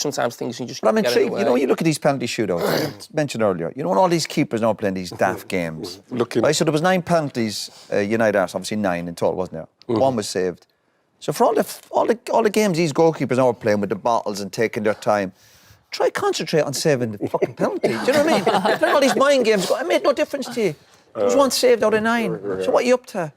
sometimes things you just. But I'm intrigued. You know, when you look at these penalty shootouts, you mentioned earlier. You know, when all these keepers now playing these daft games. Right, so there was 9 penalties. United Arsenal, obviously 9 in total, wasn't there? 1 was saved. So for all the games these goalkeepers now are playing with the bottles and taking their time, try concentrate on saving the fucking penalty. Do you know what I mean? Playing all these mind games, it made no difference to you. There was 1 saved out of 9. So what are you up to?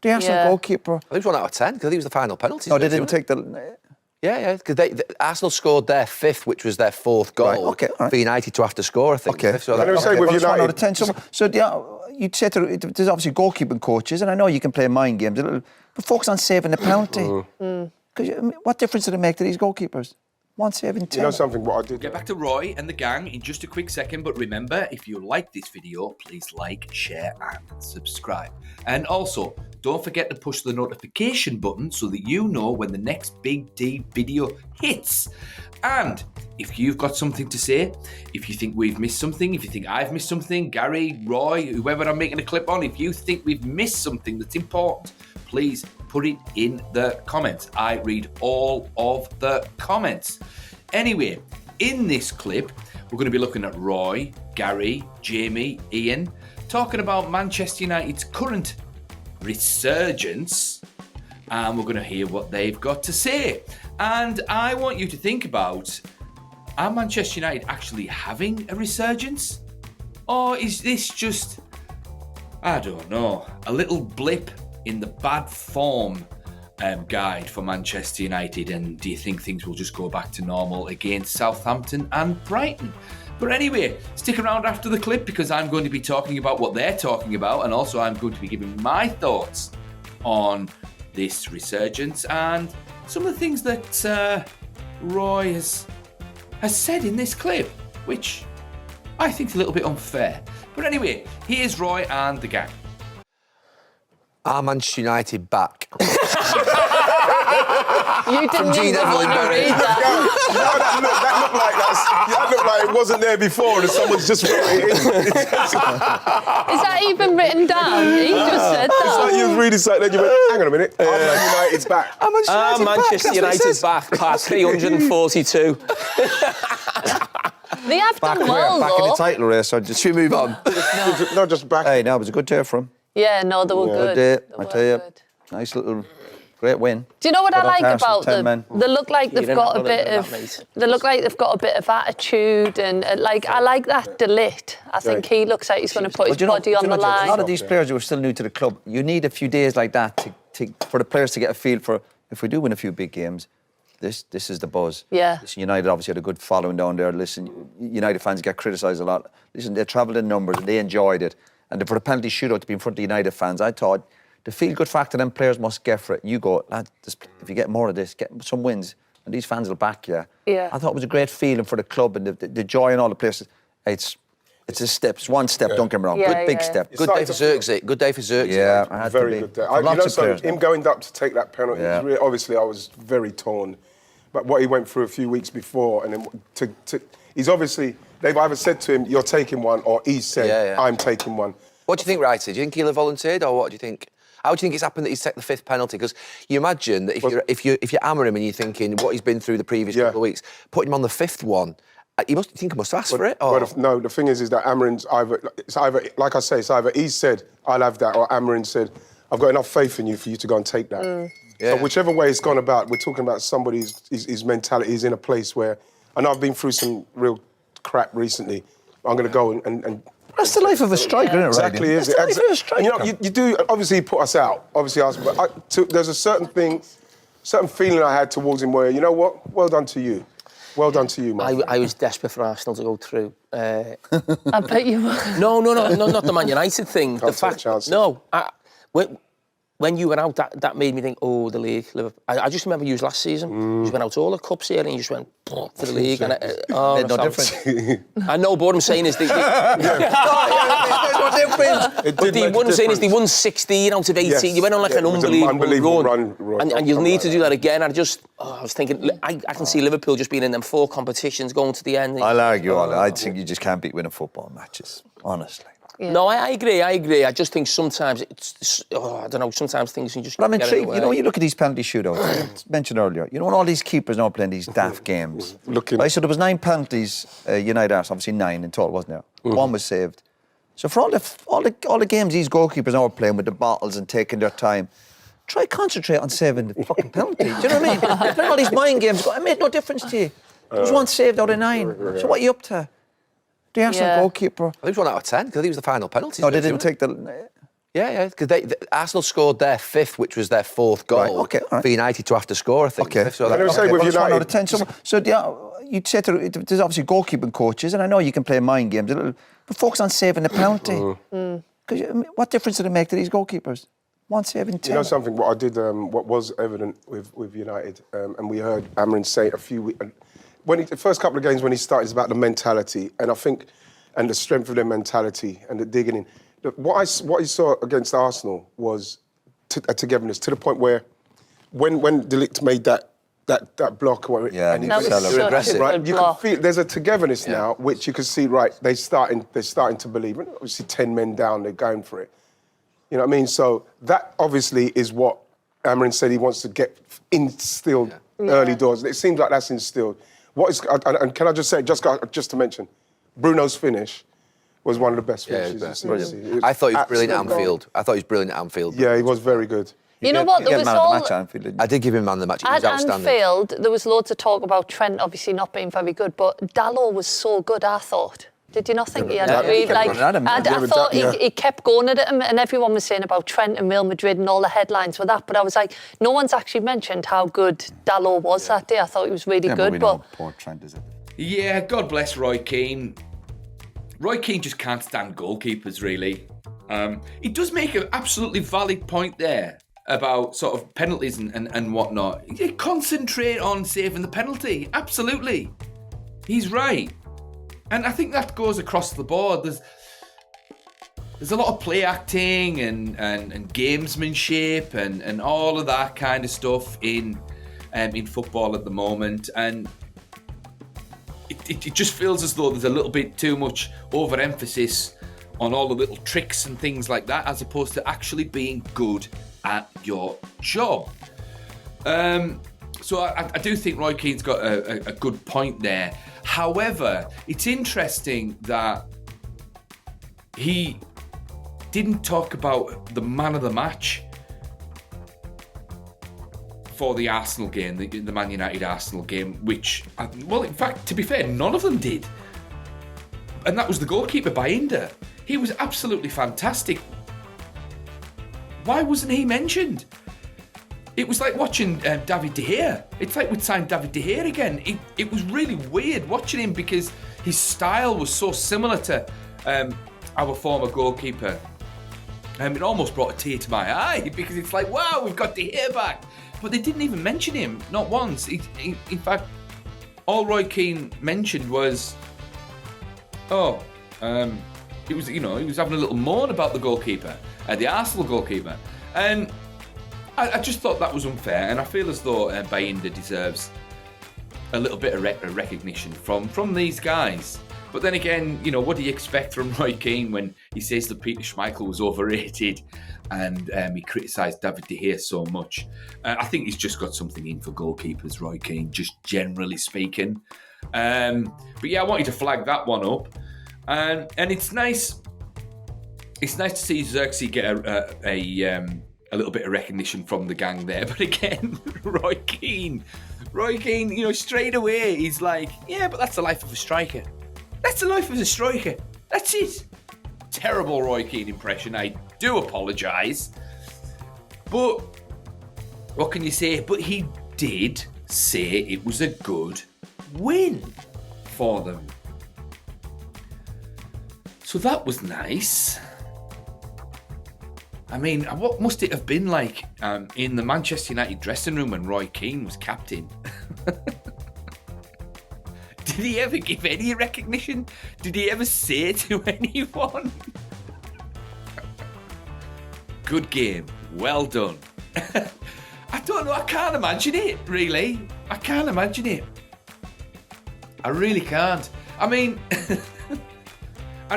The Arsenal goalkeeper. I think it was 1 out of 10 because he was the final penalty. No, they didn't take the. Yeah, because Arsenal scored their 5th, which was their 4th goal. Right, okay, all right. For United to have to score, I think. Okay. So I never say with well, United. 1 out of 10. So you'd say there's obviously goalkeeping coaches, and I know you can play mind games, but focus on saving the penalty. Because what difference did it make to these goalkeepers? 1 save in 10. You know something, what I did? Get back to Roy and the gang in just a quick second, but remember, if you like this video, please like, share and subscribe. And also, don't forget to push the notification button so that you know when the next Big D video hits. And if you've got something to say, if you think we've missed something, if you think I've missed something, Gary, Roy, whoever I'm making a clip on, if you think we've missed something that's important, please put it in the comments. I read all of the comments. Anyway, in this clip, we're going to be looking at Roy, Gary, Jamie, Ian, talking about Manchester United's current resurgence, and we're going to hear what they've got to say. And I want you to think about, are Manchester United actually having a resurgence? Or is this just, I don't know, a little blip in the bad form guide for Manchester United, and do you think things will just go back to normal against Southampton and Brighton? But anyway, stick around after the clip because I'm going to be talking about what they're talking about, and also I'm going to be giving my thoughts on this resurgence and some of the things that Roy has said in this clip, which I think is a little bit unfair. But anyway, here's Roy and the gang. Are Manchester United back? You didn't even want to read that. That looked like it wasn't there before and someone's just wrote it in. Is that even written down? He just said that. It's like you was reading something, then you went, hang on a minute, Man United's back. Manchester United's back, past 342. They have done well, back in the though. title race, so just Should we move on? No, just back. Hey, no, it was a good day for him. Yeah, no, they were good. Good day, They I were tell you. good. Nice little, great win. Do you know what I Put like up Arsenal, about 10 them? men. They look like they've didn't got a have bit that, of. mate. They look like they've got a bit of attitude and like I like that Delit. I think he looks like he's going to put his body on the A lot line. of these players who are still new to the club, you need a few days like that for the players to get a feel for, if we do win a few big games, this is the buzz. Yeah. Listen, United obviously had a good following down there. Listen, United fans get criticised a lot. Listen, they travelled in numbers and they enjoyed it. And for the penalty shootout to be in front of the United fans, I thought the feel-good factor them players must get for it. You go, lad, if you get more of this, get some wins, and these fans will back you. Yeah. I thought it was a great feeling for the club and the joy in all the places. It's a step. It's one step, don't get me wrong. Yeah, Big yeah. step. Good day for Zirkzee. Good day for Zirkzee. Yeah, I had to Very be. good day. For You lots know of something, players. him going up to take that penalty, Yeah. obviously I was very torn. But what he went through a few weeks before, and then he's obviously, they've either said to him, you're taking one, or he said, I'm taking one. What do you think, Righty? Do you think he'll have volunteered, or what do you think? How do you think it's happened that he's taken the 5th penalty? Because you imagine that if you hammer him and you're thinking what he's been through the previous couple of weeks, putting him on the 5th one, you must think he must ask for it. Or? But no, the thing is that Amarin's either, like I say, it's either he said, I'll have that, or Amarin said, I've got enough faith in you for you to go and take that. So whichever way it's gone about, we're talking about somebody's his mentality. He's in a place where, I know I've been through some real crap recently. I'm going to go and That's the life of a striker, isn't it? exactly Ryan? is it. That's the life of a striker. And, you do, obviously he put us out, obviously us, but there's a certain feeling I had towards him where, you know what, well done to you. Well done to you, man. I was desperate for Arsenal to go through. I bet you were. No, not the Man United thing. Can't The fact, take chances. no, when you went out, that made me think, oh, the league. Liverpool. I just remember you last season. You just went out to all the cups here and you just went for the league. And Made no difference. I know, but what I'm saying is they won 16 out of 18. Yes. You went on like Yeah, an it was an unbelievable run, and you'll need to do that again. I was thinking, I can see Liverpool just being in them 4 competitions, going to the end. I'll argue all that. I think you just can't beat winning football matches, honestly. No, I agree. I just think sometimes I don't know. Sometimes things can just. But I'm get in the intrigued. way. You know, when you look at these penalty shootouts, mentioned earlier. You know, when all these keepers now playing these daft games. Right, so there was 9 penalties. United Arsenal, obviously 9 in total, wasn't there? 1 was saved. So for all the games these goalkeepers now are playing with the bottles and taking their time, try concentrate on saving the fucking penalty. Do you know what I mean? Playing all these mind games, it made no difference to you. There was 1 saved out of 9. So what are you up to? The Arsenal goalkeeper. I think it was 1 out of 10 because he was the final penalty. No, they didn't take the. Yeah, because Arsenal scored their 5th, which was their 4th goal. Right, okay, all right. For United to have to score, I think. Okay. So I never say with well, it's 1 out United. of 10. So you'd say there's obviously goalkeeping coaches, and I know you can play mind games a little, but focus on saving the penalty. Because what difference did it make to these goalkeepers? 1 save in 10. You know something? What I did, what was evident with United, and we heard Amarin say it a few weeks. The first couple of games when he started, is about the mentality, and I think, and the strength of their mentality and the digging in. What he saw against Arsenal was a togetherness to the point where, when DISSECT made that block, Yeah, and that was such a aggressive. right, good you block. can feel there's a togetherness now, which you can see. Right, they're starting to believe. And obviously, 10 men down, they're going for it. You know what I mean? So that obviously is what Amarin said he wants to get instilled early doors. And it seems like that's instilled. And can I just say, just to mention, Bruno's finish was one of the best finishes you've seen. I thought he was brilliant at Absolute Anfield. Yeah, he was very good. You know what? There was man all. of the match at Anfield, didn't you? I did give him man of the match. He was At outstanding. Anfield, there was loads of talk about Trent obviously not being very good, but Dalot was so good, I thought. Did you not think he had Yeah, a really, he kept running at him. I thought he kept going at him, and everyone was saying about Trent and Real Madrid and all the headlines with that, but I was like, no one's actually mentioned how good Dalot was that day. I thought he was really Yeah, good, we but know poor Trent, is it? Yeah, God bless Roy Keane. Roy Keane just can't stand goalkeepers, really. He does make an absolutely valid point there about sort of penalties and whatnot. You concentrate on saving the penalty. Absolutely. He's right. And I think that goes across the board. There's a lot of play acting and gamesmanship and all of that kind of stuff in football at the moment. And it just feels as though there's a little bit too much overemphasis on all the little tricks and things like that, as opposed to actually being good at your job. So I do think Roy Keane's got a good point there. However, it's interesting that he didn't talk about the man of the match for the Arsenal game, the Man United Arsenal game, which, well, in fact, to be fair, none of them did. And that was the goalkeeper, Bayindir. He was absolutely fantastic. Why wasn't he mentioned? It was like watching David De Gea. It's like we'd signed David De Gea again. It was really weird watching him because his style was so similar to our former goalkeeper. It almost brought a tear to my eye because it's like, wow, we've got De Gea back. But they didn't even mention him, not once. In fact, all Roy Keane mentioned was, he was having a little moan about the goalkeeper, the Arsenal goalkeeper. And I just thought that was unfair, and I feel as though Bayindir deserves a little bit of recognition from these guys. But then again, what do you expect from Roy Keane when he says that Peter Schmeichel was overrated and he criticised David De Gea so much? I think he's just got something in for goalkeepers, Roy Keane, just generally speaking. But yeah, I wanted to flag that one up. And it's nice. It's nice to see Xerxes get a little bit of recognition from the gang there. But again, Roy Keane, straight away he's like, yeah, but that's the life of a striker. That's the life of a striker. That's it. Terrible Roy Keane impression. I do apologise. But what can you say? But he did say it was a good win for them. So that was nice. I mean, what must it have been like in the Manchester United dressing room when Roy Keane was captain? Did he ever give any recognition? Did he ever say to anyone? Good game. Well done. I don't know. I can't imagine it, really. I can't imagine it. I really can't. I mean,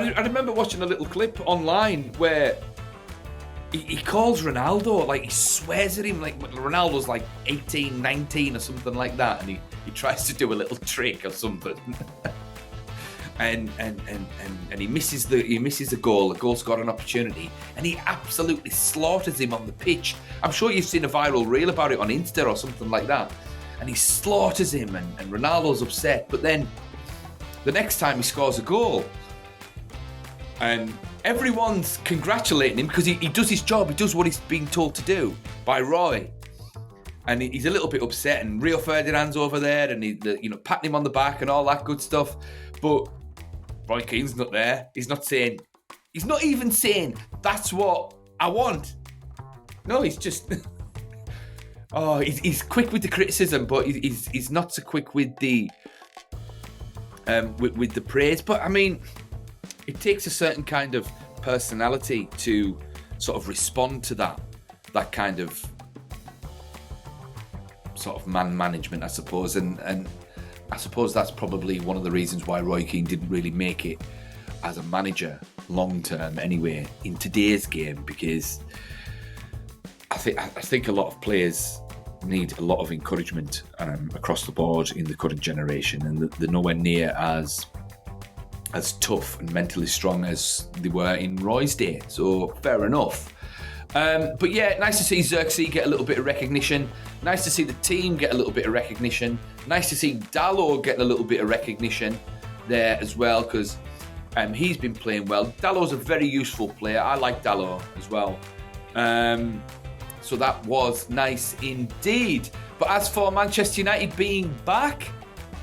I remember watching a little clip online where he calls Ronaldo, like he swears at him, like Ronaldo's like 18, 19 or something like that, and he tries to do a little trick or something. and he misses the goal. The goal scored an opportunity, and he absolutely slaughters him on the pitch. I'm sure you've seen a viral reel about it on Insta or something like that. And he slaughters him, and Ronaldo's upset. But then the next time he scores a goal, and everyone's congratulating him because he does his job. He does what he's been told to do by Roy. And he's a little bit upset, and Rio Ferdinand's over there, and patting him on the back and all that good stuff. But Roy Keane's not there. He's not even saying, that's what I want. No, he's just... he's quick with the criticism, but he's not so quick with the praise. But I mean, it takes a certain kind of personality to sort of respond to that kind of sort of man management, I suppose. And I suppose that's probably one of the reasons why Roy Keane didn't really make it as a manager long term anyway in today's game, because I think a lot of players need a lot of encouragement across the board in the current generation, and they're nowhere near as tough and mentally strong as they were in Roy's day. So fair enough. But yeah, nice to see Xerxes get a little bit of recognition. Nice to see the team get a little bit of recognition. Nice to see Dalot get a little bit of recognition there as well, because he's been playing well. Dalot's a very useful player. I like Dalot as well. So that was nice indeed. But as for Manchester United being back,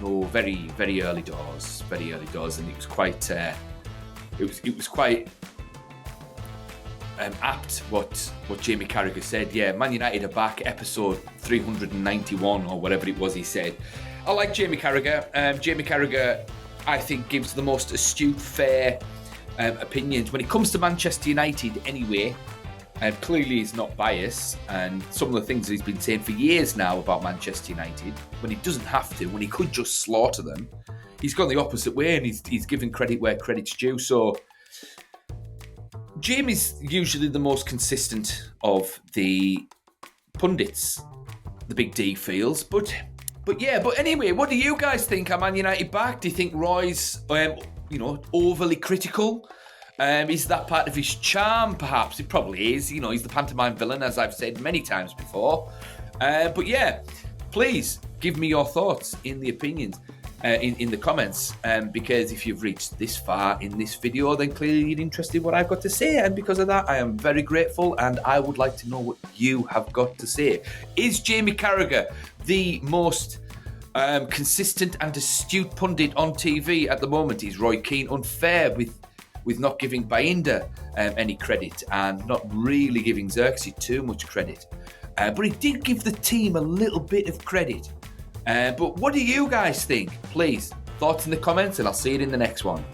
very, very early doors. Very early doors, and it was quite. It was quite apt what Jamie Carragher said. Yeah, Man United are back, episode 391 or whatever it was he said. I like Jamie Carragher. Jamie Carragher, I think, gives the most astute, fair opinions when it comes to Manchester United anyway. Clearly he's not biased, and some of the things he's been saying for years now about Manchester United, when he doesn't have to, when he could just slaughter them, he's gone the opposite way, and he's giving credit where credit's due. So Jamie's usually the most consistent of the pundits, the big D feels, but anyway, what do you guys think? Are Man United back? Do you think Roy's overly critical? Is that part of his charm? Perhaps it probably is. He's the pantomime villain, as I've said many times before. But yeah, please give me your thoughts in the opinions in the comments. Because if you've reached this far in this video, then clearly you're interested in what I've got to say. And because of that, I am very grateful, and I would like to know what you have got to say. Is Jamie Carragher the most consistent and astute pundit on TV at the moment? Is Roy Keane unfair with not giving Bayinda any credit and not really giving Xerxes too much credit? But he did give the team a little bit of credit. But what do you guys think? Please, thoughts in the comments, and I'll see you in the next one.